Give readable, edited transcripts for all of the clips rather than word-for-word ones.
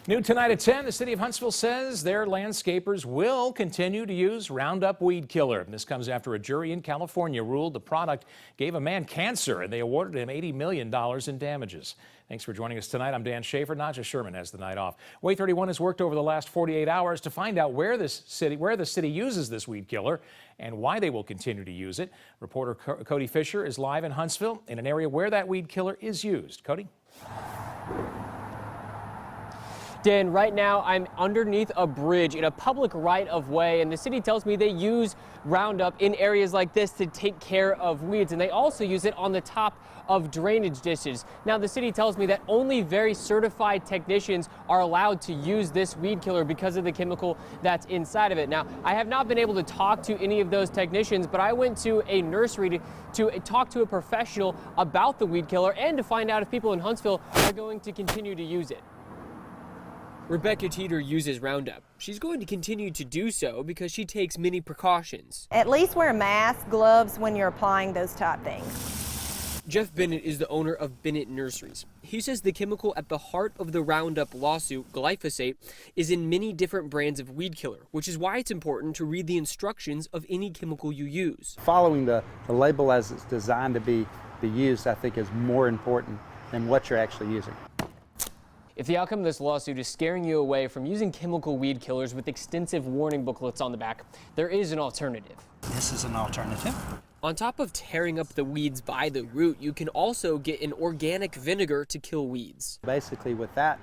New tonight at 10, the city of Huntsville says their landscapers will continue to use Roundup weed killer. This comes after a jury in California ruled the product gave a man cancer, and they awarded him $80 million in damages. Thanks for joining us tonight. I'm Dan Schaefer. Nadja Sherman has the night off. Way 31 has worked over the last 48 hours to find out where the city uses this weed killer and why they will continue to use it. Reporter Cody Fisher is live in Huntsville in an area where that weed killer is used. Cody? Dan, right now I'm underneath a bridge in a public right-of-way, and the city tells me they use Roundup in areas like this to take care of weeds, and they also use it on the top of drainage ditches. Now, the city tells me that only very certified technicians are allowed to use this weed killer because of the chemical that's inside of it. Now, I have not been able to talk to any of those technicians, but I went to a nursery to talk to a professional about the weed killer and to find out if people in Huntsville are going to continue to use it. Rebecca Teeter uses Roundup. She's going to continue to do so because she takes many precautions. At least wear a mask, gloves when you're applying those type things. Jeff Bennett is the owner of Bennett Nurseries. He says the chemical at the heart of the Roundup lawsuit, glyphosate, is in many different brands of weed killer, which is why it's important to read the instructions of any chemical you use. Following the label as it's designed to be used, I think, is more important than what you're actually using. If the outcome of this lawsuit is scaring you away from using chemical weed killers with extensive warning booklets on the back, there is an alternative. This is an alternative. On top of tearing up the weeds by the root, you can also get an organic vinegar to kill weeds. Basically, with that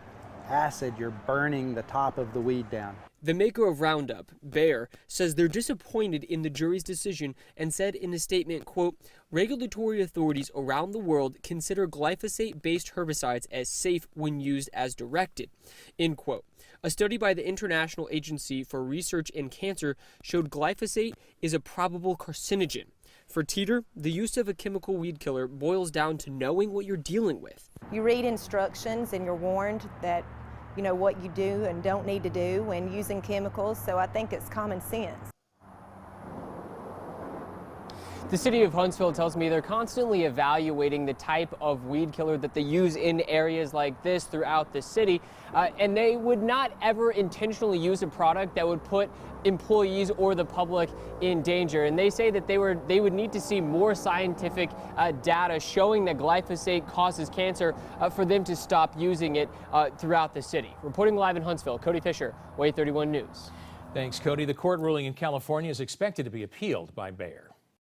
acid, you're burning the top of the weed down. The maker of Roundup, Bayer, says they're disappointed in the jury's decision and said in a statement, quote, "Regulatory authorities around the world consider glyphosate-based herbicides as safe when used as directed," end quote. A study by the International Agency for Research in Cancer showed glyphosate is a probable carcinogen. For Teeter, the use of a chemical weed killer boils down to knowing what you're dealing with. You read instructions and you're warned that you know what you do and don't need to do when using chemicals, so I think it's common sense. The city of Huntsville tells me they're constantly evaluating the type of weed killer that they use in areas like this throughout the city, and they would not ever intentionally use a product that would put employees or the public in danger. And they say that they would need to see more scientific data showing that glyphosate causes cancer for them to stop using it throughout the city. Reporting live in Huntsville, Cody Fisher, Way 31 News. Thanks, Cody. The court ruling in California is expected to be appealed by Bayer.